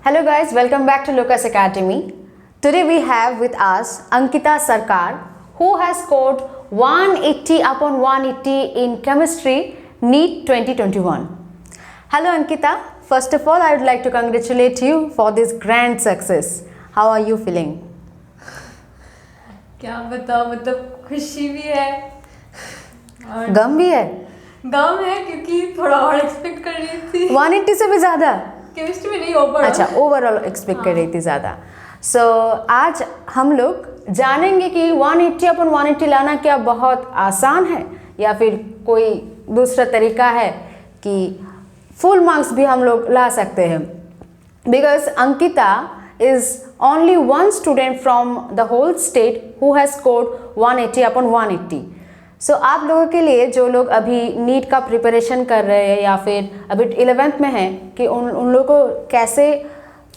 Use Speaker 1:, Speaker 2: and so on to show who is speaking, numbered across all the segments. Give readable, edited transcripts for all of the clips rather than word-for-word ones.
Speaker 1: Hello guys, welcome back to Lucas Academy. Today we have with us Ankita Sarkar, who has scored 180 upon 180 in chemistry NEET 2021. Hello Ankita, first of all I would like to congratulate you for this grand success. How are you feeling?
Speaker 2: क्या बताओ, मतलब खुशी भी है और
Speaker 1: गम भी है?
Speaker 2: गम है क्योंकि थोड़ा और एक्सपेक्ट कर रही थी।
Speaker 1: 180 से भी ज़्यादा?
Speaker 2: केमिस्ट्री में नहीं ओवरऑल।
Speaker 1: अच्छा, ओवरऑल एक्सपेक्ट कर रही थी ज़्यादा। सो आज हम लोग जानेंगे कि 180 अपन 180 लाना क्या बहुत आसान है या फिर कोई दूसरा तरीका है कि फुल मार्क्स भी हम लोग ला सकते हैं। Because Ankita is only one student from the whole state who has scored 180 upon 180। So आप लोगों के लिए जो लोग अभी नीट का प्रिपरेशन कर रहे हैं या फिर अभी 11th में हैं कि उन लोगों को कैसे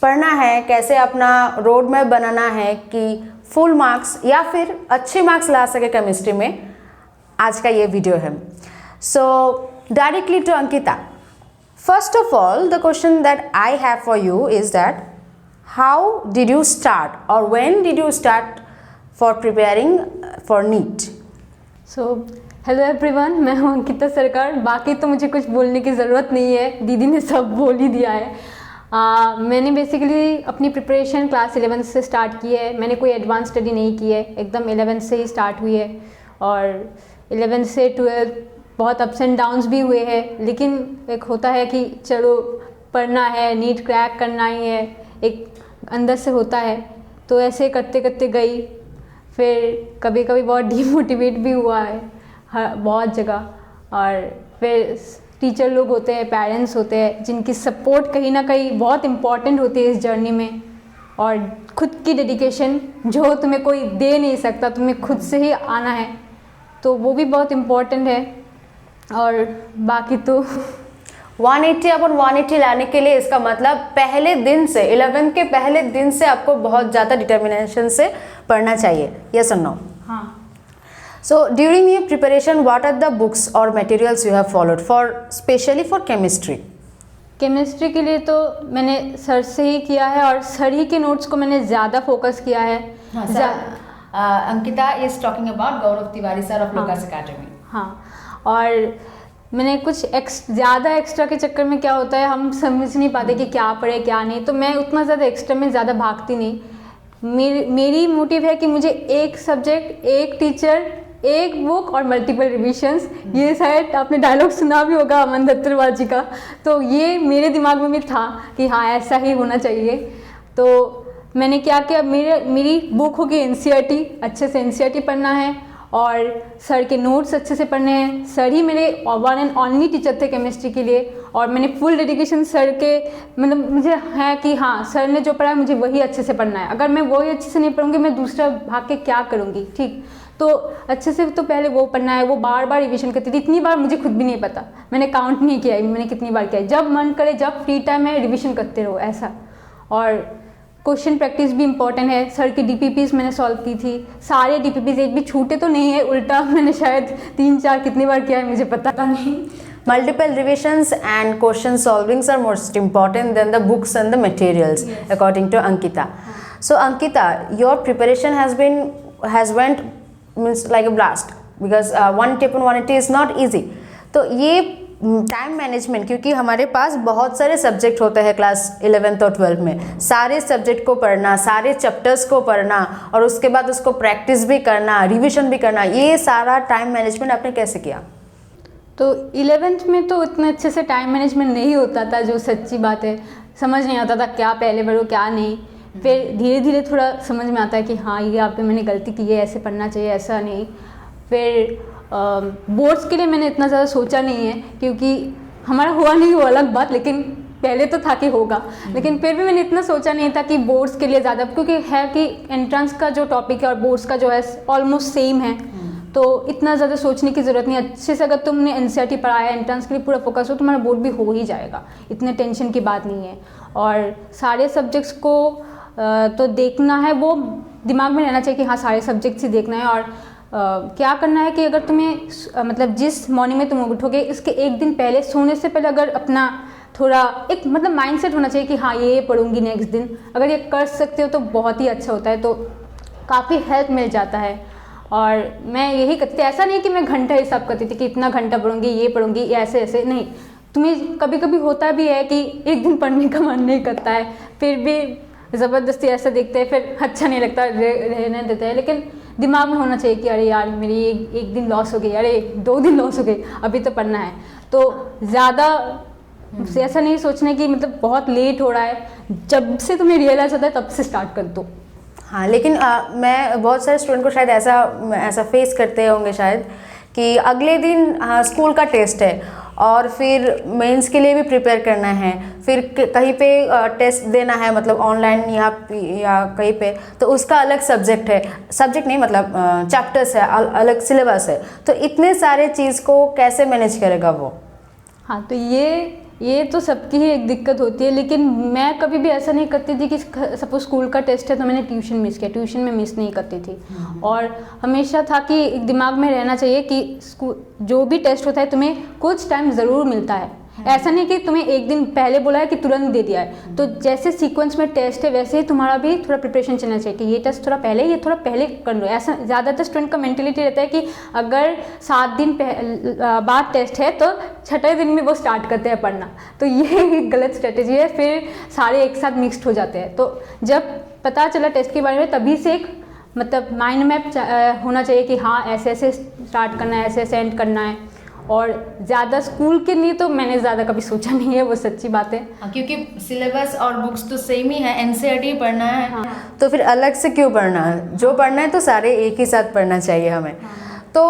Speaker 1: पढ़ना है, कैसे अपना रोड मैप बनाना है कि फुल मार्क्स या फिर अच्छे मार्क्स ला सके केमिस्ट्री में, आज का ये वीडियो है। So directly to Ankita, first of all the question that I have for you is that how did you start और when did you start for preparing for NEET?
Speaker 2: So hello everyone, मैं हूँ अंकिता सरकार। बाकी तो मुझे कुछ बोलने की ज़रूरत नहीं है, दीदी ने सब बोल ही दिया है। मैंने बेसिकली अपनी प्रिपरेशन क्लास 11 से स्टार्ट की है। मैंने कोई एडवांस स्टडी नहीं की है, एकदम 11 से ही स्टार्ट हुई है। और 11 से 12 बहुत अप्स एंड डाउन्स भी हुए हैं, लेकिन एक होता है कि चलो पढ़ना है, नीट क्रैक करना ही है, एक अंदर से होता है। तो ऐसे करते करते गई, फिर कभी कभी बहुत डीमोटिवेट भी हुआ है बहुत जगह। और फिर टीचर लोग होते हैं, पेरेंट्स होते हैं, जिनकी सपोर्ट कहीं ना कहीं बहुत इम्पॉर्टेंट होती है इस जर्नी में। और खुद की डेडिकेशन जो तुम्हें कोई दे नहीं सकता, तुम्हें खुद से ही आना है, तो वो भी बहुत इम्पॉर्टेंट है। और बाकी तो
Speaker 1: 180 अपन 180 लाने के लिए इसका मतलब पहले दिन से 11 के पहले दिन से आपको बहुत ज़्यादा डिटर्मिनेशन से पढ़ना चाहिए, यस और नो?
Speaker 2: हाँ।
Speaker 1: So during your preparation what are the books और materials you have followed for specially for chemistry?
Speaker 2: Chemistry के लिए तो मैंने सर से ही किया है और सर ही के नोट्स को मैंने ज़्यादा फोकस किया है।
Speaker 1: Ankita is talking about Gaurav Tiwari sir of Lucas academy.
Speaker 2: हाँ, और मैंने कुछ ज़्यादा एक्स्ट्रा के चक्कर में क्या होता है, हम समझ नहीं पाते कि क्या पढ़े क्या नहीं, तो मैं उतना ज़्यादा एक्स्ट्रा में ज़्यादा भागती नहीं। मेरी मोटिव है कि मुझे एक सब्जेक्ट, एक टीचर, एक बुक और मल्टीपल रिविजन्स। ये शायद आपने डायलॉग सुना भी होगा अमन दत्तरवाल जी का, तो ये मेरे दिमाग में भी था कि हाँ ऐसा ही होना चाहिए। तो मैंने क्या किया, मेरी बुक होगी NCERT, अच्छे से NCERT पढ़ना है और सर के नोट्स अच्छे से पढ़ने हैं। सर ही मेरे वन एंड ओनली टीचर थे केमिस्ट्री के लिए, और मैंने फुल डेडिकेशन सर के, मतलब मुझे है कि हाँ सर ने जो पढ़ा है मुझे वही अच्छे से पढ़ना है। अगर मैं वही अच्छे से नहीं पढ़ूंगी, मैं दूसरा भाग के क्या करूँगी, ठीक? तो अच्छे से तो पहले वो पढ़ना है। वो बार बार रिविजन करती थी, इतनी बार मुझे खुद भी नहीं पता, मैंने काउंट नहीं किया मैंने कितनी बार किया है। जब मन करे, जब फ्री टाइम है, रिविजन करते रहो ऐसा। और क्वेश्चन प्रैक्टिस भी इम्पॉर्टेंट है। सर की DPPs मैंने सॉल्व की थी, सारे DPPs एक भी छूटे तो नहीं है, उल्टा मैंने शायद 3-4 कितनी बार किया है मुझे पता नहीं।
Speaker 1: Multiple revisions and question solvings are most important than the books and the materials, yes, according to Ankita. So Ankita, your preparation has went means like a blast because 180 upon 180 is not easy. तो ये time management, क्योंकि हमारे पास बहुत सारे subject होते हैं class 11th और 12th में, सारे सब्जेक्ट को पढ़ना, सारे चैप्टर्स को पढ़ना और उसके बाद उसको प्रैक्टिस भी करना, रिवीजन भी करना, ये सारा टाइम मैनेजमेंट आपने कैसे किया?
Speaker 2: तो 11th में तो इतना अच्छे से टाइम मैनेजमेंट नहीं होता था, जो सच्ची बात है। समझ नहीं आता था क्या पहले पढ़ो क्या नहीं। फिर धीरे धीरे थोड़ा समझ में आता है कि हाँ ये यहाँ पे मैंने गलती की है, ऐसे पढ़ना चाहिए, ऐसा नहीं। फिर बोर्ड्स के लिए मैंने इतना ज़्यादा सोचा नहीं है, क्योंकि हमारा हुआ नहीं वो अलग बात, लेकिन पहले तो था कि होगा, लेकिन फिर भी मैंने इतना सोचा नहीं था कि बोर्ड्स के लिए ज़्यादा, क्योंकि है कि एंट्रेंस का जो टॉपिक है और बोर्ड्स का जो है ऑलमोस्ट सेम है, तो इतना ज़्यादा सोचने की ज़रूरत नहीं। अच्छे से अगर तुमने NCERT पढ़ा है, एंट्रेंस के लिए पूरा फोकस हो, तुम्हारा बोर्ड भी हो ही जाएगा, इतने टेंशन की बात नहीं है। और सारे सब्जेक्ट्स को तो देखना है, वो दिमाग में रहना चाहिए कि हाँ सारे सब्जेक्ट्स ही देखना है। और क्या करना है कि अगर तुम्हें मतलब जिस मॉर्निंग में तुम उठोगे, इसके एक दिन पहले, सोने से पहले अगर अपना थोड़ा एक मतलब माइंडसेट होना चाहिए कि हाँ ये पढ़ूंगी नेक्स्ट दिन, अगर ये कर सकते हो तो बहुत ही अच्छा होता है, तो काफ़ी हेल्प मिल जाता है। और मैं यही करती थी, ऐसा नहीं कि मैं घंटा हिसाब करती थी कि इतना घंटा पढ़ूंगी, ये पढ़ूंगी, ऐसे ऐसे नहीं। तुम्हें कभी कभी होता भी है कि एक दिन पढ़ने का मन नहीं करता है, फिर भी ज़बरदस्ती ऐसा देखते हैं, फिर अच्छा नहीं लगता, रहने देते हैं, लेकिन दिमाग में होना चाहिए कि अरे यार मेरी एक दिन लॉस हो गई, अरे 2 दिन लॉस हो गई, अभी तो पढ़ना है। तो ज़्यादा ऐसा नहीं सोचना कि मतलब बहुत लेट हो रहा है, जब से तुम्हें रियलाइज़ होता है तब से स्टार्ट कर दो।
Speaker 1: हाँ, लेकिन मैं बहुत सारे स्टूडेंट को शायद ऐसा फेस करते होंगे शायद कि अगले दिन स्कूल का टेस्ट है और फिर मेंस के लिए भी प्रिपेयर करना है, फिर कहीं पे टेस्ट देना है, मतलब ऑनलाइन या कहीं पे, तो उसका अलग सब्जेक्ट है, सब्जेक्ट नहीं मतलब चैप्टर्स है, अलग सिलेबस है, तो इतने सारे चीज़ को कैसे मैनेज करेगा वो?
Speaker 2: हाँ, तो ये तो सबकी ही एक दिक्कत होती है, लेकिन मैं कभी भी ऐसा नहीं करती थी कि सपोज स्कूल का टेस्ट है तो मैंने ट्यूशन मिस किया, ट्यूशन में मिस नहीं करती थी। और हमेशा था कि दिमाग में रहना चाहिए कि स्कूल जो भी टेस्ट होता है तुम्हें कुछ टाइम ज़रूर मिलता है, ऐसा नहीं कि तुम्हें एक दिन पहले बोला है कि तुरंत दे दिया है। तो जैसे सीक्वेंस में टेस्ट है वैसे ही तुम्हारा भी थोड़ा प्रिपरेशन चलना चाहिए कि ये टेस्ट थोड़ा पहले, ये थोड़ा पहले कर लो। ऐसा ज़्यादातर स्टूडेंट का मेंटेलिटी रहता है कि अगर 7 दिन बाद टेस्ट है तो 6ठे दिन में वो स्टार्ट करते हैं पढ़ना, तो ये एक गलत स्ट्रेटेजी है, फिर सारे एक साथ मिक्सड हो जाते हैं। तो जब पता चला टेस्ट के बारे में तभी से एक मतलब माइंड मैप होना चाहिए कि हाँ ऐसे ऐसे स्टार्ट करना है, ऐसे ऐसे एंड करना है। और ज़्यादा स्कूल के लिए तो मैंने ज़्यादा कभी सोचा नहीं है, वो सच्ची बात है।
Speaker 1: हाँ, क्योंकि सिलेबस और बुक्स तो सेम ही है, एनसीईआरटी पढ़ना है। हाँ। तो फिर अलग से क्यों पढ़ना है? जो पढ़ना है तो सारे एक ही साथ पढ़ना चाहिए हमें। तो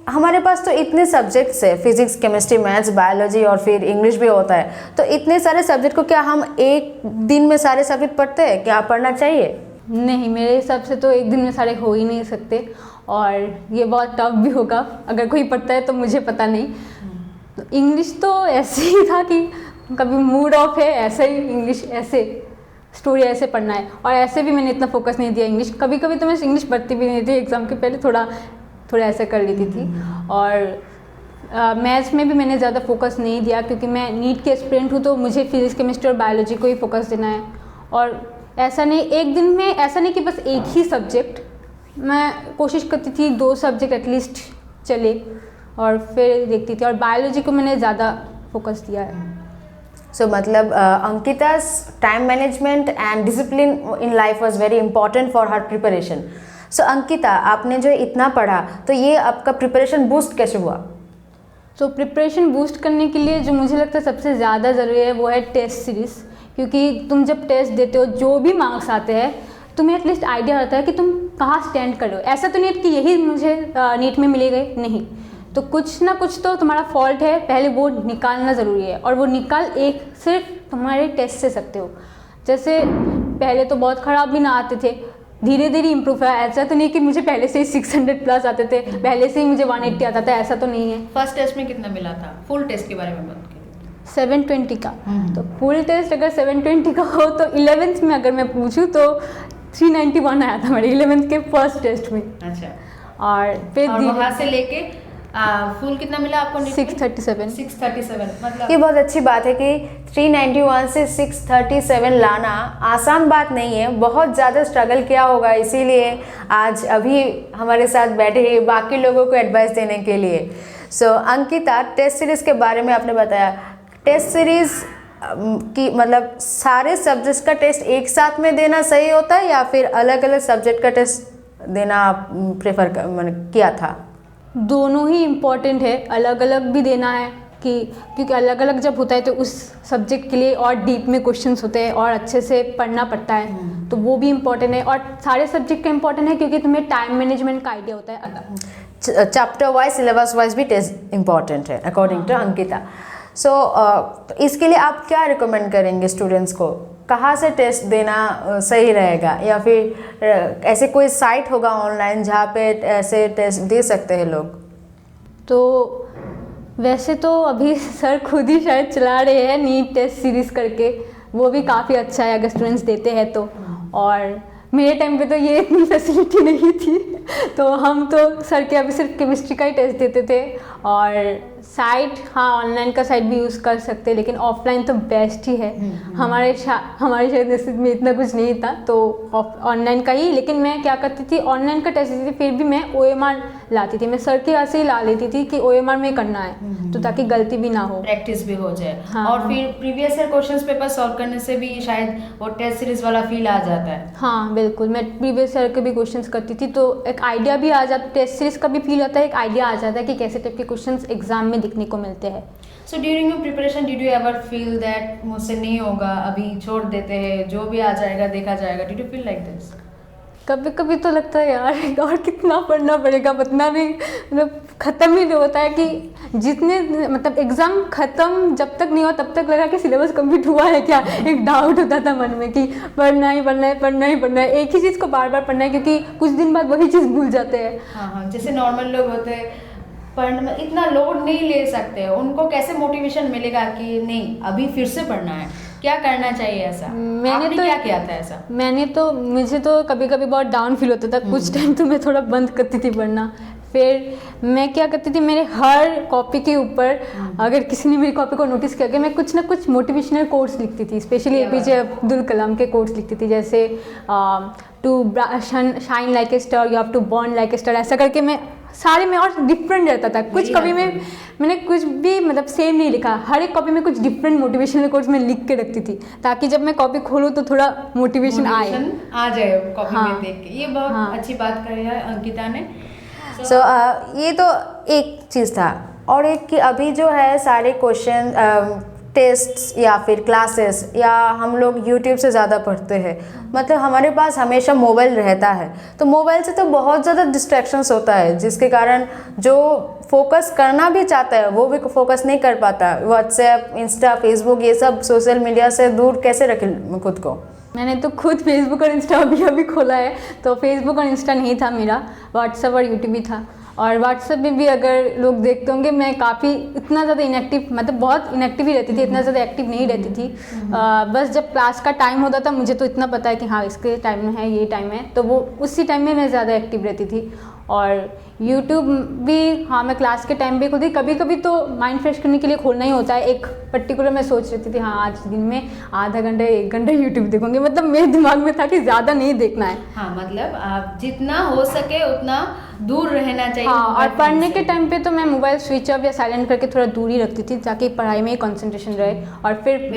Speaker 1: हमारे पास तो इतने सब्जेक्ट्स है, फिजिक्स, केमिस्ट्री, मैथ्स, बायोलॉजी और फिर इंग्लिश भी होता है, तो इतने सारे सब्जेक्ट को क्या हम एक दिन में सारे सब्जेक्ट पढ़ते हैं? क्या पढ़ना चाहिए?
Speaker 2: नहीं, मेरे हिसाब से तो एक दिन में सारे हो ही नहीं सकते, और ये बहुत टफ भी होगा अगर कोई पढ़ता है, तो मुझे पता नहीं। तो इंग्लिश तो ऐसे ही था कि कभी मूड ऑफ है ऐसे ही इंग्लिश, ऐसे स्टोरी ऐसे पढ़ना है, और ऐसे भी मैंने इतना फोकस नहीं दिया इंग्लिश। कभी कभी तो मैं इंग्लिश पढ़ती भी नहीं थी, एग्ज़ाम के पहले थोड़ा ऐसा कर लेती थी। और मैथ्स में भी मैंने ज़्यादा फोकस नहीं दिया क्योंकि मैं नीट के एस्पिरेंट हूँ, तो मुझे फिजिक्स, केमिस्ट्री और बायोलॉजी को ही फोकस देना है। और ऐसा नहीं एक दिन में, ऐसा नहीं कि बस एक ही सब्जेक्ट, मैं कोशिश करती थी 2 सब्जेक्ट एटलीस्ट चले और फिर देखती थी। और बायोलॉजी को मैंने ज़्यादा फोकस दिया है।
Speaker 1: सो मतलब Ankita's time management and discipline in life was very important for her preparation. So Ankita, आपने जो इतना पढ़ा, तो ये आपका प्रिपरेशन बूस्ट कैसे हुआ?
Speaker 2: तो प्रिपरेशन बूस्ट करने के लिए जो मुझे लगता है सबसे ज़्यादा ज़रूरी है वो है टेस्ट सीरीज़, क्योंकि तुम जब टेस्ट देते हो जो भी मार्क्स आते हैं तुम्हें एटलीस्ट आइडिया रहता है कि तुम कहाँ स्टैंड कर रहे हो। ऐसा तो नहीं है कि यही मुझे नीट में मिले गए, नहीं, तो कुछ ना कुछ तो तुम्हारा फॉल्ट है, पहले वो निकालना ज़रूरी है। और वो निकाल एक सिर्फ तुम्हारे टेस्ट से सकते हो। जैसे पहले तो बहुत ख़राब भी ना आते थे, धीरे धीरे इम्प्रूव हुआ। ऐसा तो नहीं कि मुझे पहले से ही 600 प्लस आते थे, पहले से ही मुझे 180 आता था, ऐसा तो नहीं है।
Speaker 1: फर्स्ट टेस्ट में कितना मिला था? फुल टेस्ट के बारे में बात करें।
Speaker 2: 720 का। तो फुल टेस्ट अगर 720 का हो तो 11th में अगर मैं पूछूँ तो 391 आया था मेरे 11th के फर्स्ट टेस्ट में।
Speaker 1: अच्छा।
Speaker 2: और फिर
Speaker 1: वहाँ से लेके फुल कितना मिला आपको?
Speaker 2: 637।
Speaker 1: मतलब ये बहुत अच्छी बात है कि 391 से 637 लाना आसान बात नहीं है, बहुत ज़्यादा स्ट्रगल किया होगा, इसीलिए आज अभी हमारे साथ बैठे हैं बाकी लोगों को एडवाइस देने के लिए। सो अंकिता, टेस्ट सीरीज़ के बारे में आपने बताया, टेस्ट सीरीज़ कि मतलब सारे सब्जेक्ट्स का टेस्ट एक साथ में देना सही होता है या फिर अलग अलग सब्जेक्ट का टेस्ट देना प्रेफर किया था?
Speaker 2: दोनों ही इम्पॉर्टेंट है, अलग अलग भी देना है क्योंकि अलग अलग जब होता है तो उस सब्जेक्ट के लिए और डीप में क्वेश्चंस होते हैं और अच्छे से पढ़ना पड़ता है, तो वो भी इम्पॉर्टेंट है। और सारे सब्जेक्ट का इम्पॉर्टेंट है क्योंकि तुम्हें टाइम मैनेजमेंट का आइडिया होता है।
Speaker 1: चैप्टर वाइज, सिलेबस वाइज भी टेस्ट इम्पॉर्टेंट है अकॉर्डिंग टू अंकिता। सो इसके लिए आप क्या रिकमेंड करेंगे स्टूडेंट्स को? कहाँ से टेस्ट देना सही रहेगा, या फिर ऐसे कोई साइट होगा ऑनलाइन जहाँ पे ऐसे टेस्ट दे सकते हैं लोग?
Speaker 2: तो वैसे तो अभी सर खुद ही शायद चला रहे हैं नीट टेस्ट सीरीज़ करके, वो भी काफ़ी अच्छा है अगर स्टूडेंट्स देते हैं तो। और मेरे टाइम पे तो ये इतनी फैसिलिटी नहीं थी। तो हम तो सर के अभी सिर्फ केमिस्ट्री का ही टेस्ट देते थे। और साइट, हाँ ऑनलाइन का साइट भी यूज़ कर सकते हैं, लेकिन ऑफलाइन तो बेस्ट ही है। हमारे शायद नसीब में इतना कुछ नहीं था, तो ऑनलाइन का ही। लेकिन मैं क्या करती थी, ऑनलाइन का टेस्ट देती थी, फिर भी मैं OMR लाती थी। मैं सर के यहाँ से ही ला लेती थी कि OMR में करना है, तो ताकि गलती भी ना हो,
Speaker 1: प्रैक्टिस भी हो जाए।
Speaker 2: हाँ,
Speaker 1: और फिर previous year questions paper solve करने से भी शायद वो टेस्ट सीरीज वाला फील आ जाता है।
Speaker 2: हाँ बिल्कुल, मैं प्रीवियस ईयर के भी क्वेश्चंस करती थी, तो एक आइडिया भी आ जाता, टेस्ट सीरीज का भी फील आता है, एक आइडिया आ जाता है कि कैसे टाइप के क्वेश्चंस एग्जाम में दिखने को मिलते हैं।
Speaker 1: सो during your preparation did you ever feel that मुझसे नहीं होगा, अभी छोड़ देते हैं, जो भी आ जाएगा देखा जाएगा? Did you feel like this?
Speaker 2: कभी कभी तो लगता है यार और कितना पढ़ना पड़ेगा, पता नहीं, मतलब ख़त्म ही नहीं होता है कि जितने, मतलब एग्ज़ाम ख़त्म जब तक नहीं हुआ तब तक लगा कि सिलेबस कंप्लीट हुआ है क्या। एक डाउट होता था मन में कि पढ़ना ही पढ़ना है, पढ़ना ही पढ़ना है, एक ही चीज़ को बार बार पढ़ना है, क्योंकि कुछ दिन बाद वही चीज़ भूल जाते हैं।
Speaker 1: हाँ हाँ, जैसे नॉर्मल लोग होते हैं पढ़ने में इतना लोड नहीं ले सकते, उनको कैसे मोटिवेशन मिलेगा कि नहीं अभी फिर से पढ़ना है, क्या करना चाहिए? ऐसा आपने
Speaker 2: तो
Speaker 1: क्या किया था ऐसा?
Speaker 2: मुझे तो कभी कभी बहुत डाउन फील होता था, कुछ टाइम तो मैं थोड़ा बंद करती थी पढ़ना। फिर मैं क्या करती थी, मेरे हर कॉपी के ऊपर, अगर किसी ने मेरी कॉपी को नोटिस किया कि मैं कुछ ना कुछ मोटिवेशनल कोट्स लिखती थी, स्पेशली APJ अब्दुल कलाम के कोट्स लिखती थी, जैसे to shine like a star, you have to burn like a star, ऐसा करके मैं सारे में, और डिफरेंट रहता था कुछ कॉपी में, मैंने कुछ भी मतलब सेम नहीं लिखा, हर एक कॉपी में कुछ डिफरेंट मोटिवेशनल कोट्स मैं लिख के रखती थी, ताकि जब मैं कॉपी खोलूँ तो थोड़ा मोटिवेशन आ
Speaker 1: जाए कॉपी में देख के। ये बहुत अच्छी बात कही है अंकिता ने।
Speaker 3: सो ये तो एक चीज़ था, और एक कि अभी जो है सारे क्वेश्चन टेस्ट्स या फिर क्लासेस या हम लोग YouTube से ज़्यादा पढ़ते हैं, मतलब हमारे पास हमेशा मोबाइल रहता है, तो मोबाइल से तो बहुत ज़्यादा डिस्ट्रैक्शंस होता है, जिसके कारण जो फोकस करना भी चाहता है वो भी फोकस नहीं कर पाता। व्हाट्सएप, इंस्टा, फेसबुक, ये सब सोशल मीडिया से दूर कैसे रखें खुद को?
Speaker 2: मैंने तो खुद फेसबुक और इंस्टा अभी खोला है, तो फेसबुक और इंस्टा नहीं था मेरा, व्हाट्सएप और यूट्यूब भी था। और व्हाट्सएप में भी अगर लोग देखते होंगे, मैं काफ़ी इतना ज़्यादा इनएक्टिव, मतलब बहुत इनएक्टिव ही रहती थी, इतना ज़्यादा एक्टिव नहीं रहती थी। बस जब क्लास का टाइम होता था, मुझे तो इतना पता है कि हाँ इसके टाइम में है, ये टाइम है, तो वो उसी टाइम में मैं ज़्यादा एक्टिव रहती थी। और यूट्यूब भी, हाँ मैं क्लास के टाइम पे खुद ही कभी कभी तो माइंड फ्रेश करने के लिए खोलना ही होता है। एक पर्टिकुलर मैं सोच रही थी, हाँ आज दिन में आधा घंटा 1 घंटा यूट्यूब देखूंगी, मतलब मेरे दिमाग में था कि ज़्यादा नहीं देखना है।
Speaker 1: हाँ, मतलब आप जितना हो सके उतना दूर रहना चाहिए।
Speaker 2: हाँ, और पढ़ने के टाइम पे तो मैं मोबाइल स्विच ऑफ या साइलेंट करके थोड़ा दूर ही रखती थी, ताकि पढ़ाई में ही कंसंट्रेशन रहे। और फिर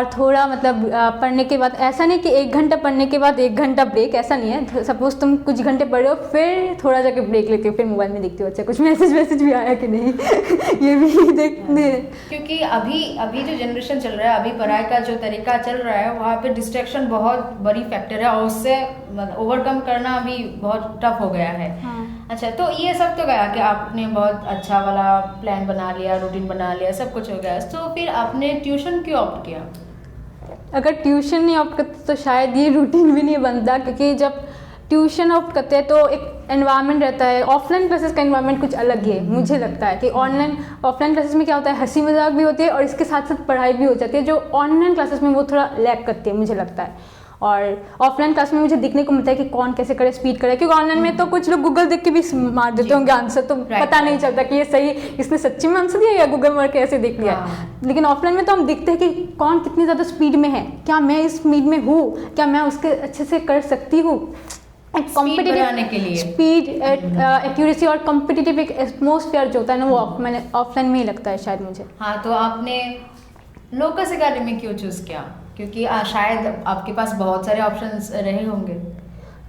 Speaker 2: थोड़ा मतलब पढ़ने के बाद, ऐसा नहीं कि 1 घंटा पढ़ने के बाद 1 घंटा ब्रेक, ऐसा नहीं है। सपोज तुम कुछ घंटे पढ़ रहे हो, फिर थोड़ा जाके ब्रेक लेते हो, फिर मोबाइल में देखते हो अच्छा कुछ मैसेज भी आया कि नहीं ये भी देखते।
Speaker 1: क्योंकि अभी जो जनरेशन चल रहा है, अभी पढ़ाई का जो तरीका चल रहा है, वहाँ पे डिस्ट्रैक्शन बहुत बड़ी फैक्टर है, और उससे ओवरकम करना भी बहुत टफ हो गया है।
Speaker 2: हाँ।
Speaker 1: अच्छा, तो ये सब तो गया कि आपने बहुत अच्छा वाला प्लान बना लिया, रूटीन बना लिया, सब कुछ हो गया, तो फिर आपने ट्यूशन क्यों ऑप्ट किया?
Speaker 2: अगर ट्यूशन नहीं ऑप्ट करते तो शायद ये रूटीन भी नहीं बनता, क्योंकि जब ट्यूशन ऑप्ट करते हैं तो एक एनवायरनमेंट रहता है। ऑफलाइन क्लासेस का एनवायरनमेंट कुछ अलग ही है। मुझे लगता है कि ऑफलाइन क्लासेस में क्या होता है, हंसी मजाक भी होती है और इसके साथ साथ पढ़ाई भी हो जाती है, जो ऑनलाइन क्लासेस में वो थोड़ा लैक करती है, मुझे लगता है। और ऑफलाइन क्लास में मुझे देखने को मिलता है कि कौन कैसे करे, स्पीड करे, क्योंकि ऑनलाइन में तो कुछ लोग गूगल देख के भी मार देते होंगे आंसर, तो पता नहीं चलता कि ये सही, इसने सच्ची में आंसर दिया या गूगल मार के ऐसे देख लिया। लेकिन ऑफलाइन में तो हम देखते हैं कि कौन कितनी ज़्यादा स्पीड में है, क्या मैं इस स्पीड में हूँ, क्या मैं उसके अच्छे से कर सकती हूँ।
Speaker 1: कॉम्पिटिटिव
Speaker 2: स्पीड, एक्यूरेसी और कॉम्पिटिटिव एक एटमॉस्फेयर जो होता है ना, वो मैंने ऑफलाइन में ही लगता है शायद मुझे।
Speaker 1: हाँ, तो आपने लोकस एकेडमी क्यों चूज़ किया? क्योंकि शायद आपके पास बहुत सारे ऑप्शंस रहे होंगे।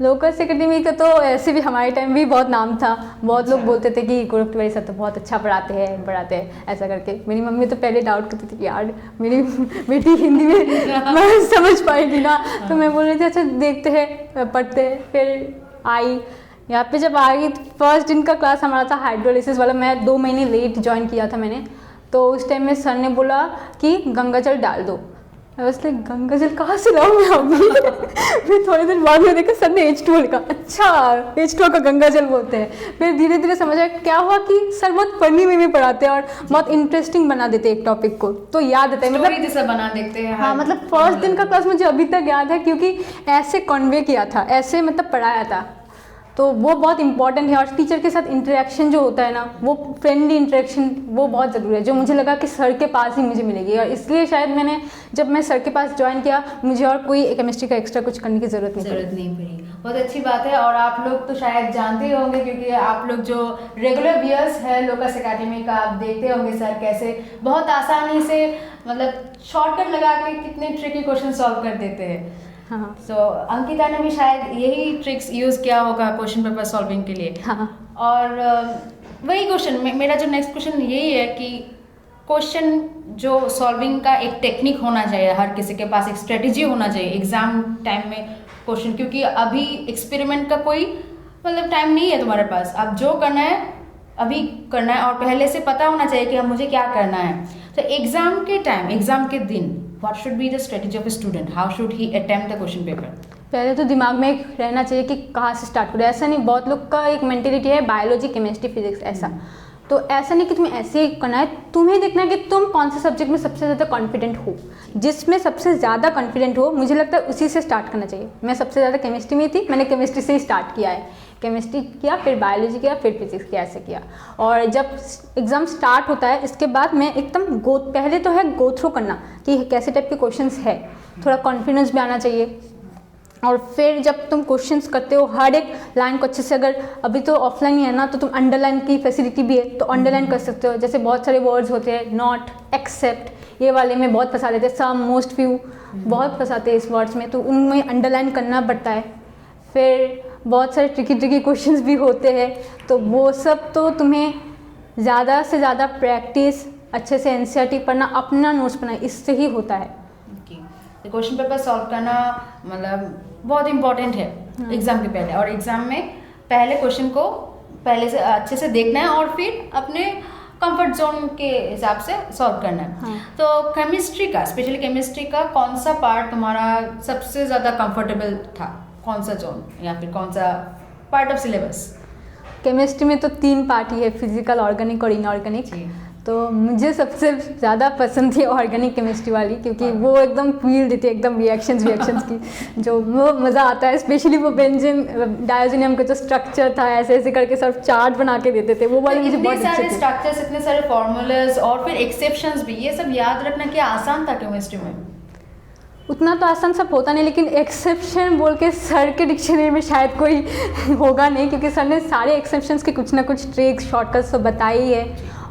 Speaker 2: लोकस एकेडमी का तो ऐसे भी हमारे टाइम भी बहुत नाम था, बहुत लोग बोलते थे कि गोरख तिवारी सर तो बहुत अच्छा पढ़ाते हैं ऐसा करके। मेरी मम्मी तो पहले डाउट करती थी कि यार मेरी बेटी हिंदी में समझ पाएगी ना, तो मैं बोल रही थी अच्छा देखते हैं, पढ़ते हैं। फिर आई यहाँ पे, जब आई फर्स्ट दिन का क्लास हमारा था हाइड्रोलिसिस वाला, मैं 2 महीने लेट ज्वाइन किया था मैंने, तो उस टाइम में सर ने बोला कि गंगा जल डाल दो। वैसे गंगा जल कहाँ से लाऊं मैं अभी फिर थोड़ी देर बाद में देखा सर ने H2O लिखा, अच्छा H2O का गंगा जल बोलते हैं। फिर धीरे धीरे समझ आया क्या हुआ कि सर बहुत फनी में भी पढ़ाते हैं और बहुत इंटरेस्टिंग बना देते हैं एक टॉपिक को, तो याद आता है, मतलब
Speaker 1: जैसा बना देते हैं।
Speaker 2: हाँ, मतलब फर्स्ट दिन का क्लास मुझे अभी तक याद है, क्योंकि ऐसे कन्वे किया था, ऐसे मतलब पढ़ाया था। तो वो बहुत इंपॉर्टेंट है। और टीचर के साथ इंटरेक्शन जो होता है ना, वो फ्रेंडली इंटरेक्शन वो बहुत ज़रूरी है, जो मुझे लगा कि सर के पास ही मुझे मिलेगी। और इसलिए शायद जब मैं सर के पास ज्वाइन किया, मुझे और कोई केमिस्ट्री का एक्स्ट्रा कुछ करने की ज़रूरत नहीं पड़ी।
Speaker 1: बहुत अच्छी बात है। और आप लोग तो शायद जानते ही होंगे, क्योंकि आप लोग जो रेगुलर व्यूअर्स है लोकस एकेडमी का, आप देखते होंगे सर कैसे बहुत आसानी से मतलब शॉर्टकट लगा के कितने ट्रिकी क्वेश्चन सॉल्व कर देते हैं।
Speaker 2: हाँ।
Speaker 1: सो अंकिता ने भी शायद यही ट्रिक्स यूज़ किया होगा क्वेश्चन पेपर सॉल्विंग के लिए।
Speaker 2: हाँ।
Speaker 1: और वही क्वेश्चन मेरा जो नेक्स्ट क्वेश्चन यही है कि क्वेश्चन जो सॉल्विंग का एक टेक्निक होना चाहिए, हर किसी के पास एक स्ट्रेटजी होना चाहिए एग्जाम टाइम में क्वेश्चन, क्योंकि अभी एक्सपेरिमेंट का कोई मतलब टाइम नहीं है तुम्हारे पास। अब जो करना है अभी करना है, और पहले से पता होना चाहिए कि अब मुझे क्या करना है। तो एग्जाम के टाइम, एग्जाम के दिन, what should be the strategy of a student, how should he attempt the question paper?
Speaker 2: पहले तो दिमाग में एक रहना चाहिए कि कहाँ से स्टार्ट करो। ऐसा नहीं, बहुत लोग का एक मेंटेलिटी है बायोलॉजी, केमिस्ट्री, फिजिक्स ऐसा, तो ऐसा नहीं कि तुम्हें ऐसे ही करना है। तुम्हें देखना है कि तुम कौन से सब्जेक्ट में सबसे ज़्यादा कॉन्फिडेंट हो, जिसमें सबसे ज़्यादा कॉन्फिडेंट हो, मुझे लगता है उसी से स्टार्ट करना चाहिए। मैं सबसे ज़्यादा केमिस्ट्री में थी, मैंने केमिस्ट्री से ही स्टार्ट किया है। केमिस्ट्री किया, फिर बायोलॉजी किया, फिर फिजिक्स किया, ऐसे किया। और जब एग्ज़ाम स्टार्ट होता है, इसके बाद मैं एकदम पहले तो है गो थ्रू करना कि कैसे टाइप के क्वेश्चंस है, थोड़ा कॉन्फिडेंस भी आना चाहिए। और फिर जब तुम क्वेश्चंस करते हो, हर एक लाइन को अच्छे से, अगर अभी तो ऑफलाइन ही है ना, तो तुम अंडरलाइन की फैसिलिटी भी है, तो अंडरलाइन कर सकते हो। जैसे बहुत सारे वर्ड्स होते हैं, नॉट, एक्सेप्ट, ये वाले में बहुत फंसा देते हैं, सम, मोस्ट, फ्यू, बहुत फंसाते हैं इस वर्ड्स में, तो उनमें अंडरलाइन करना पड़ता है। फिर बहुत सारे ट्रिकी क्वेश्चंस भी होते हैं, तो वो सब तो तुम्हें ज़्यादा से ज़्यादा प्रैक्टिस, अच्छे से एनसीईआरटी पढ़ना, अपना नोट्स बनाना, इससे ही होता है।
Speaker 1: क्वेश्चन पेपर सॉल्व करना मतलब बहुत इंपॉर्टेंट है एग्जाम के पहले। और एग्जाम में पहले क्वेश्चन को पहले से अच्छे से देखना है और फिर अपने कंफर्ट जोन के हिसाब से सॉल्व करना है।
Speaker 2: हाँ।
Speaker 1: तो केमिस्ट्री का, स्पेशली केमिस्ट्री का कौन सा पार्ट तुम्हारा सबसे ज़्यादा कंफर्टेबल था? कौन सा जोन या फिर कौन सा पार्ट ऑफ सिलेबस?
Speaker 2: केमिस्ट्री में तो 3 पार्ट ही है, फिजिकल, ऑर्गेनिक और इनऑर्गेनिक। तो मुझे सबसे ज़्यादा पसंद थी ऑर्गेनिक केमिस्ट्री वाली, क्योंकि वो एकदम फील देती है, एकदम रिएक्शंस की जो वो मज़ा आता है। स्पेशली वो बेंजीन डायोजेनियम का जो स्ट्रक्चर था, ऐसे ऐसे करके सब चार्ट बना के देते थे, वो वाले मुझे बहुत अच्छे थे।
Speaker 1: स्ट्रक्चर्स, इतने सारे फॉर्मूलाज और फिर एक्सेप्शंस भी, ये सब याद रखना क्या आसान था केमिस्ट्री में?
Speaker 2: उतना तो आसान सब होता नहीं, लेकिन एक्सेप्शन बोल के सर के डिक्शनरी में शायद कोई होगा नहीं, क्योंकि सर ने सारे एक्सेप्शंस के कुछ ना कुछ ट्रिक्स, शॉर्टकट्स तो बताई है।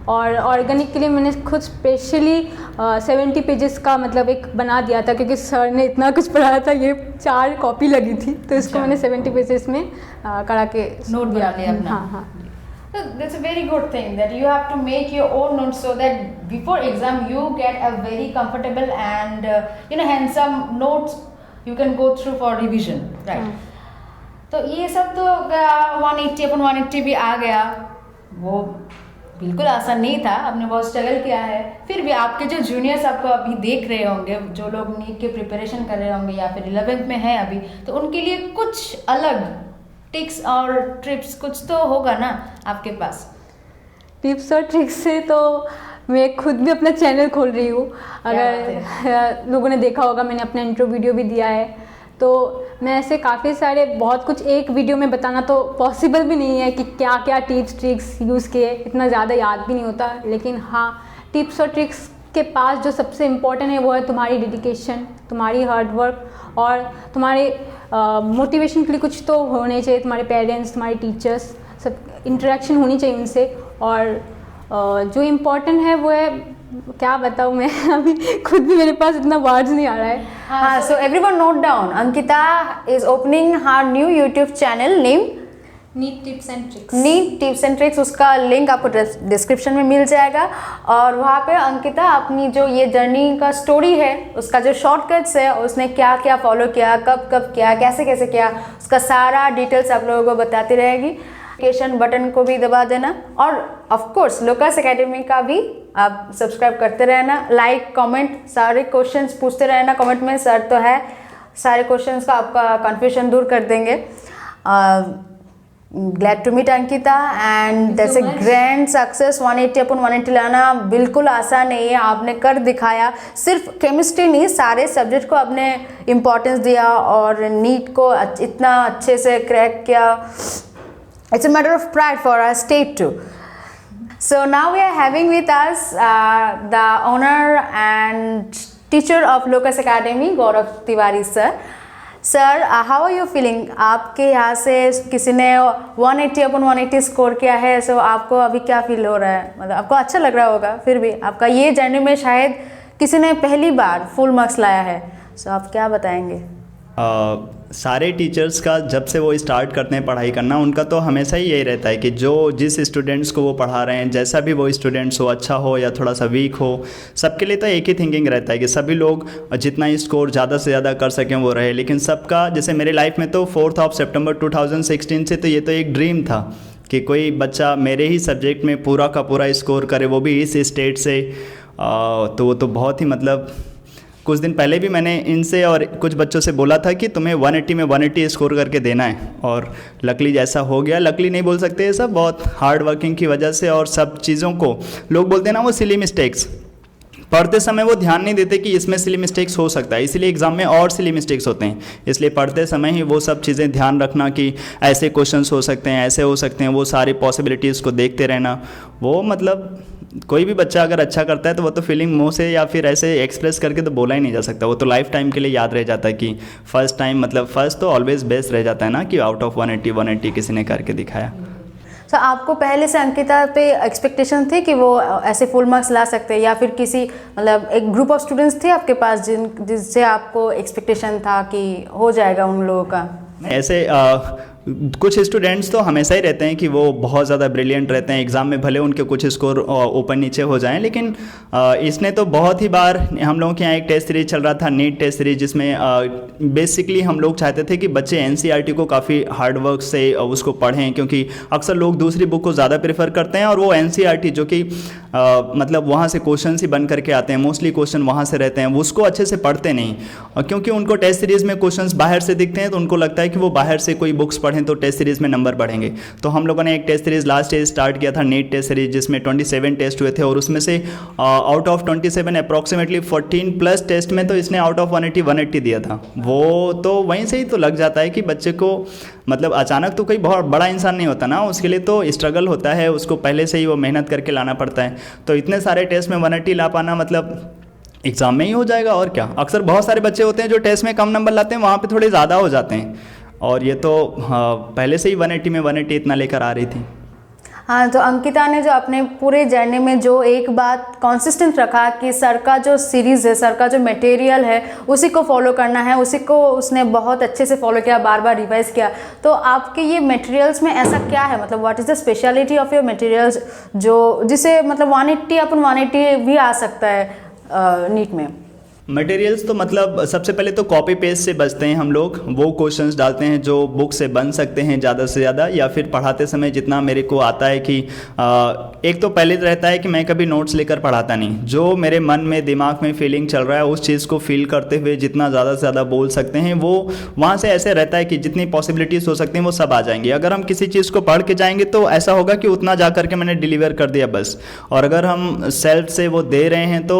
Speaker 2: और ऑर्गेनिक के लिए मैंने खुद स्पेशली 70 पेजेस का मतलब एक बना दिया था, क्योंकि सर ने इतना कुछ पढ़ाया था, ये 4 कॉपी लगी थी, तो इसको मैंने 70 पेजेस में करा के
Speaker 1: नोट बना लिया अपना।
Speaker 2: हाँ हाँ।
Speaker 1: So that's a very good thing that you have to make your own notes so that before exam you get a very comfortable and handsome notes you can go through for revision, right? तो ये सब तो 180 upon 180 भी आ गया, वो बिल्कुल आसान नहीं था, आपने बहुत स्ट्रगल किया है। फिर भी आपके जो जूनियर्स आपको अभी देख रहे होंगे, जो लोग नीट के प्रिपरेशन कर रहे होंगे या फिर 11th में है अभी, तो उनके लिए कुछ अलग टिप्स और ट्रिप्स कुछ तो होगा ना आपके पास?
Speaker 2: टिप्स और ट्रिक्स से तो मैं खुद भी अपना चैनल खोल रही हूँ। अगर लोगों ने देखा होगा, मैंने अपना इंट्रो वीडियो भी दिया है, तो मैं ऐसे काफ़ी सारे, बहुत कुछ एक वीडियो में बताना तो पॉसिबल भी नहीं है कि क्या क्या टिप्स ट्रिक्स यूज़ किए, इतना ज़्यादा याद भी नहीं होता। लेकिन हाँ, टिप्स और ट्रिक्स के पास जो सबसे इम्पोर्टेंट है वो है तुम्हारी डेडिकेशन, तुम्हारी हार्डवर्क और तुम्हारे मोटिवेशन के लिए कुछ तो होने चाहिए। तुम्हारे पेरेंट्स, तुम्हारे टीचर्स, सब इंटरेक्शन होनी चाहिए उनसे। और जो इम्पोर्टेंट है वो है, क्या बताऊँ मैं, अभी खुद भी मेरे पास इतना वर्ड्स नहीं आ रहा है।
Speaker 3: हाँ, so everyone note down, Ankita is opening her new YouTube channel named
Speaker 2: NEET tips and tricks.
Speaker 3: NEET tips and tricks, उसका लिंक आपको डिस्क्रिप्शन में मिल जाएगा। और वहाँ पे अंकिता अपनी जो ये जर्नी का स्टोरी है, उसका जो शॉर्टकट्स है, उसने क्या क्या फॉलो किया, कब कब किया, कैसे कैसे किया, उसका सारा डिटेल्स आप लोगों को बताती रहेगी। नोटिफिकेशन बटन को भी दबा देना, और ऑफ कोर्स लोकस एकेडमी का भी आप सब्सक्राइब करते रहना, लाइक कमेंट, सारे क्वेश्चंस पूछते रहना कमेंट में, सर तो है सारे क्वेश्चंस का आपका कन्फ्यूजन दूर कर देंगे। Glad to meet Ankita and that's a grand success. 180/180 लाना बिल्कुल आसान नहीं है, आपने कर दिखाया। सिर्फ केमिस्ट्री नहीं, सारे सब्जेक्ट को आपने इम्पोर्टेंस दिया और नीट को इतना अच्छे से क्रैक किया।
Speaker 1: It's a matter of pride for our state too. So now we are having with us the owner and teacher of Locus Academy, Gaurav Tiwari sir. Sir, how are you feeling? आपके यहाँ से किसी ने 180/180 score किया है, सो आपको अभी क्या फील हो रहा है? मतलब आपको अच्छा लग रहा होगा, फिर भी आपका ये जर्नी में शायद किसी ने पहली बार फुल मार्क्स लाया है, सो आप क्या बताएंगे?
Speaker 4: सारे टीचर्स का जब से वो स्टार्ट करते हैं पढ़ाई करना, उनका तो हमेशा ही यही रहता है कि जो जिस स्टूडेंट्स को वो पढ़ा रहे हैं, जैसा भी वो स्टूडेंट्स हो, अच्छा हो या थोड़ा सा वीक हो, सबके लिए तो एक ही थिंकिंग रहता है कि सभी लोग जितना स्कोर ज़्यादा से ज़्यादा कर सकें वो रहे। लेकिन सबका, जैसे मेरे लाइफ में तो 4 सितंबर 2016 से तो ये तो एक ड्रीम था कि कोई बच्चा मेरे ही सब्जेक्ट में पूरा का पूरा स्कोर करे, वो भी इस स्टेट से। तो वो तो बहुत ही, मतलब कुछ दिन पहले भी मैंने इनसे और कुछ बच्चों से बोला था कि तुम्हें 180 में 180 स्कोर करके देना है, और लकली जैसा हो गया। लकली नहीं बोल सकते, ये सब बहुत हार्ड वर्किंग की वजह से, और सब चीज़ों को लोग बोलते हैं ना वो सिली मिस्टेक्स, पढ़ते समय वो ध्यान नहीं देते कि इसमें सिली मिस्टेक्स हो सकता है, इसलिए एग्जाम में और सिली मिस्टेक्स होते हैं। इसलिए पढ़ते समय ही वो सब चीज़ें ध्यान रखना कि ऐसे क्वेश्चंस हो सकते हैं, ऐसे हो सकते हैं, वो सारी पॉसिबिलिटीज़ को देखते रहना। वो मतलब कोई भी बच्चा अगर अच्छा करता है तो वो तो फीलिंग मुंह से या फिर ऐसे एक्सप्रेस करके तो बोला ही नहीं जा सकता, वो तो लाइफ टाइम के लिए याद रह जाता है कि फर्स्ट टाइम, मतलब फर्स्ट तो ऑलवेज बेस्ट रह जाता है ना, कि आउट ऑफ 180 किसी ने करके दिखाया।
Speaker 1: तो आपको पहले से अंकिता पे एक्सपेक्टेशन थी कि वो ऐसे फुल मार्क्स ला सकते हैं, या फिर किसी मतलब एक ग्रुप ऑफ स्टूडेंट्स थे आपके पास जिससे आपको एक्सपेक्टेशन था कि हो जाएगा उन लोगों का?
Speaker 4: ऐसे कुछ स्टूडेंट्स तो हमेशा ही रहते हैं कि वो बहुत ज़्यादा ब्रिलियंट रहते हैं एग्ज़ाम में, भले उनके कुछ स्कोर ऊपर नीचे हो जाएं। लेकिन इसने तो बहुत ही बार, हम लोगों के यहाँ एक टेस्ट सीरीज चल रहा था, नीट टेस्ट सीरीज, जिसमें बेसिकली हम लोग चाहते थे कि बच्चे एनसीईआरटी को काफ़ी हार्ड वर्क से उसको पढ़ें, क्योंकि अक्सर लोग दूसरी बुक को ज़्यादा प्रेफर करते हैं, और वो एनसीईआरटी जो कि मतलब वहाँ से क्वेश्चन ही बन करके आते हैं, मोस्टली क्वेश्चन वहाँ से रहते हैं, उसको अच्छे से पढ़ते नहीं, क्योंकि उनको टेस्ट सीरीज़ में क्वेश्चन बाहर से दिखते हैं, तो उनको लगता है कि वो बाहर से कोई बुक्स पढ़ें तो टेस्ट सीरीज़ में नंबर बढ़ेंगे। तो हम लोगों ने एक test series last year start किया था, नीट टेस्ट सीरीज, जिसमें 27 टेस्ट हुए थे, और उसमें से आउट ऑफ 27 अप्रॉक्सीमेटली 14+ टेस्ट में तो इसने आउट ऑफ 180 दिया था। वो तो वहीं से ही तो लग जाता है कि बच्चे को, मतलब अचानक तो कोई बहुत बड़ा इंसान नहीं होता ना, उसके लिए तो स्ट्रगल होता है, उसको पहले से ही वो मेहनत करके लाना पड़ता है। तो इतने सारे टेस्ट में 180 ला पाना मतलब एग्ज़ाम में ही हो जाएगा, और क्या। अक्सर बहुत सारे बच्चे होते हैं जो टेस्ट में कम नंबर लाते हैं, वहाँ पे थोड़े ज़्यादा हो जाते हैं, और ये तो पहले से ही 180 में 180 इतना लेकर आ रही थी।
Speaker 1: हाँ, तो अंकिता ने जो अपने पूरे जर्नी में जो एक बात कॉन्सिस्टेंट रखा कि सर का जो सीरीज़ है, सर का जो मटेरियल है, उसी को फॉलो करना है, उसी को उसने बहुत अच्छे से फॉलो किया, बार बार रिवाइज किया। तो आपके ये मटेरियल्स में ऐसा क्या है, मतलब what is the speciality of your materials, जो जिसे मतलब 180/180 भी आ सकता है नीट में?
Speaker 4: मटेरियल्स तो मतलब सबसे पहले तो कॉपी पेस्ट से बचते हैं हम लोग, वो क्वेश्चंस डालते हैं जो बुक से बन सकते हैं ज़्यादा से ज़्यादा, या फिर पढ़ाते समय जितना मेरे को आता है कि एक तो पहले रहता है कि मैं कभी नोट्स लेकर पढ़ाता नहीं, जो मेरे मन में दिमाग में फीलिंग चल रहा है उस चीज़ को फील करते हुए जितना ज़्यादा से ज़्यादा बोल सकते हैं, वो वहाँ से ऐसे रहता है कि जितनी पॉसिबिलिटीज़ हो सकती हैं वो सब आ जाएंगी। अगर हम किसी चीज़ को पढ़ के जाएंगे तो ऐसा होगा कि उतना जा करके मैंने डिलीवर कर दिया बस, और अगर हम सेल्फ से वो दे रहे हैं तो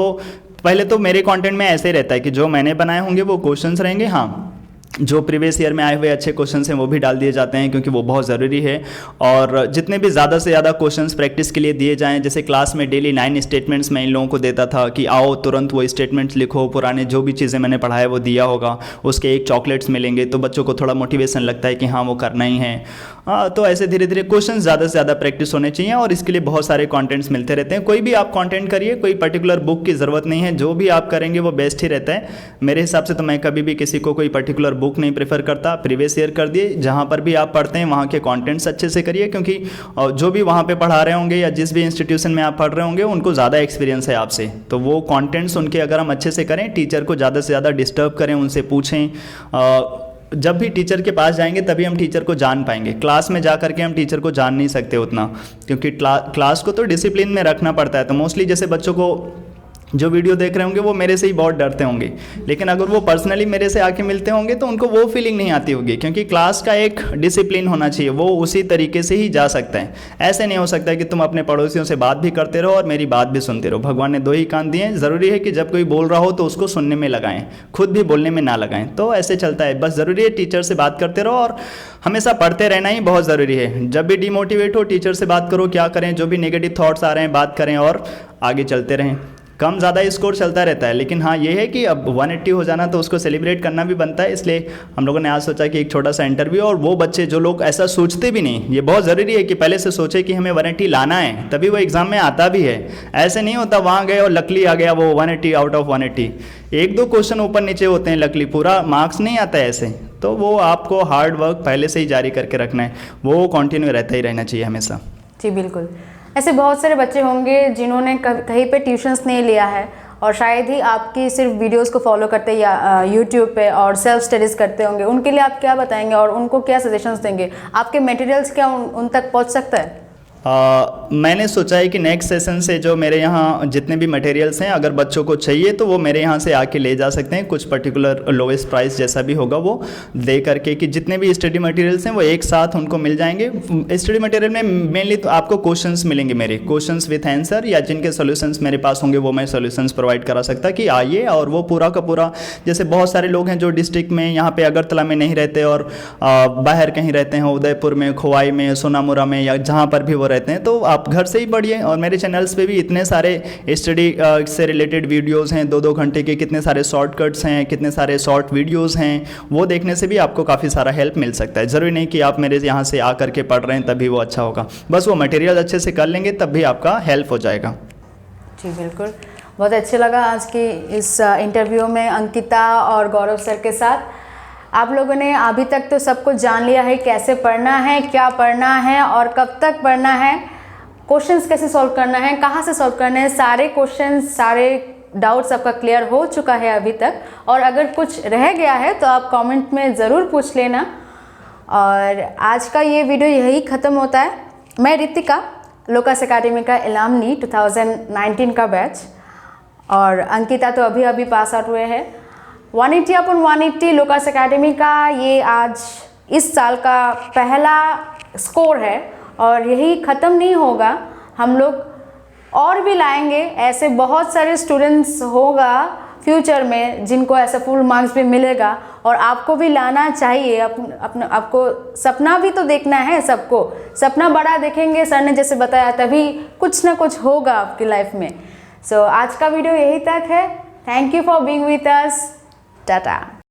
Speaker 4: पहले तो मेरे कंटेंट में ऐसे ही रहता है कि जो मैंने बनाए होंगे वो क्वेश्चंस रहेंगे, हाँ जो प्रीवियस ईयर में आए हुए अच्छे क्वेश्चंस हैं वो भी डाल दिए जाते हैं, क्योंकि वो बहुत ज़रूरी है। और जितने भी ज़्यादा से ज़्यादा क्वेश्चंस प्रैक्टिस के लिए दिए जाएं, जैसे क्लास में डेली 9 स्टेटमेंट्स मैं इन लोगों को देता था कि आओ तुरंत वो स्टेटमेंट्स लिखो, पुराने जो भी चीज़ें मैंने पढ़ाया वो दिया होगा, उसके एक चॉकलेट्स मिलेंगे, तो बच्चों को थोड़ा मोटिवेशन लगता है कि हाँ वो करना ही है। तो ऐसे धीरे धीरे क्वेश्चन ज़्यादा से ज़्यादा प्रैक्टिस होने चाहिए, और इसके लिए बहुत सारे कॉन्टेंट्स मिलते रहते हैं। कोई भी आप कॉन्टेंट करिए, कोई पर्टिकुलर बुक की ज़रूरत नहीं है, जो भी आप करेंगे वो बेस्ट ही रहता है। मेरे हिसाब से तो मैं कभी भी किसी को कोई पर्टिकुलर बुक नहीं प्रेफर करता, प्रीवियस ईयर कर दिए, जहाँ पर भी आप पढ़ते हैं वहाँ के कंटेंट्स अच्छे से करिए, क्योंकि जो भी वहाँ पे पढ़ा रहे होंगे या जिस भी इंस्टीट्यूशन में आप पढ़ रहे होंगे उनको ज़्यादा एक्सपीरियंस है आपसे, तो वो कंटेंट्स उनके अगर हम अच्छे से करें, टीचर को ज़्यादा से ज़्यादा डिस्टर्ब करें, उनसे पूछें। जब भी टीचर के पास जाएंगे तभी हम टीचर को जान पाएंगे, क्लास में जा करके हम टीचर को जान नहीं सकते उतना, क्योंकि क्लास को तो डिसिप्लिन में रखना पड़ता है। तो मोस्टली जैसे बच्चों को जो वीडियो देख रहे होंगे वो मेरे से ही बहुत डरते होंगे, लेकिन अगर वो पर्सनली मेरे से आके मिलते होंगे तो उनको वो फीलिंग नहीं आती होगी, क्योंकि क्लास का एक डिसिप्लिन होना चाहिए, वो उसी तरीके से ही जा सकते हैं। ऐसे नहीं हो सकता है कि तुम अपने पड़ोसियों से बात भी करते रहो और मेरी बात भी सुनते रहो। भगवान ने 2 ही कान दिए हैं, ज़रूरी है कि जब कोई बोल रहा हो तो उसको सुनने में लगाएं, खुद भी बोलने में ना लगाएं। तो ऐसे चलता है, बस ज़रूरी है टीचर से बात करते रहो और हमेशा पढ़ते रहना ही बहुत ज़रूरी है। जब भी डिमोटिवेट हो टीचर से बात करो, क्या करें, जो भी नेगेटिव थॉट्स आ रहे हैं बात करें और आगे चलते रहें। कम ज़्यादा स्कोर चलता रहता है, लेकिन हाँ ये है कि अब 180 हो जाना तो उसको सेलिब्रेट करना भी बनता है। इसलिए हम लोगों ने आज सोचा कि एक छोटा सा इंटरव्यू, और वो बच्चे जो लोग ऐसा सोचते भी नहीं, ये बहुत ज़रूरी है कि पहले से सोचे कि हमें 180 लाना है, तभी वो एग्ज़ाम में आता भी है। ऐसे नहीं होता वहाँ गए और लकली आ गया वो 180 आउट ऑफ 180। 1-2 क्वेश्चन ऊपर नीचे होते हैं, लकली पूरा मार्क्स नहीं आता है ऐसे। तो वो आपको हार्ड वर्क पहले से ही जारी करके रखना है, वो कंटिन्यू रहता ही रहना चाहिए हमेशा।
Speaker 1: जी बिल्कुल। ऐसे बहुत सारे बच्चे होंगे जिन्होंने कहीं पे ट्यूशन्स नहीं लिया है और शायद ही आपकी सिर्फ वीडियोस को फॉलो करते या यूट्यूब पे और सेल्फ स्टडीज़ करते होंगे। उनके लिए आप क्या बताएंगे और उनको क्या सजेशंस देंगे? आपके मटेरियल्स क्या उन तक पहुंच सकता है?
Speaker 4: मैंने सोचा है कि नेक्स्ट सेशन से जो मेरे यहाँ जितने भी मटेरियल्स हैं, अगर बच्चों को चाहिए तो वो मेरे यहाँ से आके ले जा सकते हैं। कुछ पर्टिकुलर लोवेस्ट प्राइस जैसा भी होगा वो दे करके, कि जितने भी स्टडी मटेरियल्स हैं वो एक साथ उनको मिल जाएंगे। स्टडी मटेरियल में मेनली तो आपको क्वेश्चंस मिलेंगे, मेरे क्वेश्चंस विथ आंसर, या जिनके सोल्यूशंस मेरे पास होंगे वो मैं सोल्यूशंस प्रोवाइड करा सकता कि आइए। और वो पूरा का पूरा, जैसे बहुत सारे लोग हैं जो डिस्ट्रिक्ट में यहाँ पे अगरतला में नहीं रहते और बाहर कहीं रहते हैं, उदयपुर में, खोवाई में, सोनामुरा में, या जहाँ पर भी वो रहते हैं, तो आप घर से ही पढ़िए। और मेरे चैनल्स पे भी इतने सारे स्टडी से रिलेटेड वीडियोस हैं, 2-2 घंटे के, कितने सारे शॉर्टकट्स हैं, कितने सारे शॉर्ट वीडियोस हैं, वो देखने से भी आपको काफ़ी सारा हेल्प मिल सकता है। ज़रूरी नहीं कि आप मेरे यहाँ से आ करके पढ़ रहे हैं तभी वो अच्छा होगा, बस वो मटेरियल अच्छे से कर लेंगे तब भी आपका हेल्प हो जाएगा।
Speaker 1: जी बिल्कुल, बहुत अच्छा लगा आज की इस इंटरव्यू में अंकिता और गौरव सर के साथ। आप लोगों ने अभी तक तो सब कुछ जान लिया है, कैसे पढ़ना है, क्या पढ़ना है और कब तक पढ़ना है, क्वेश्चंस कैसे सॉल्व करना है, कहाँ से सॉल्व करना है। सारे क्वेश्चंस, सारे डाउट्स आपका क्लियर हो चुका है अभी तक। और अगर कुछ रह गया है तो आप कमेंट में ज़रूर पूछ लेना। और आज का ये वीडियो यही ख़त्म होता है। मैं रितिका, लोकस एकेडमी का इलामनी 2019 का बैच, और अंकिता तो अभी अभी पास आउट हुए हैं। 180/180 लोकस एकेडमी का ये आज इस साल का पहला स्कोर है और यही ख़त्म नहीं होगा। हम लोग और भी लाएंगे, ऐसे बहुत सारे स्टूडेंट्स होगा फ्यूचर में जिनको ऐसा फुल मार्क्स भी मिलेगा। और आपको भी लाना चाहिए, अपना आपको सपना भी तो देखना है। सबको सपना बड़ा देखेंगे, सर ने जैसे बताया, तभी कुछ ना कुछ होगा आपकी लाइफ में। सो आज का वीडियो यही तक है। Thank you for being with us. Tata.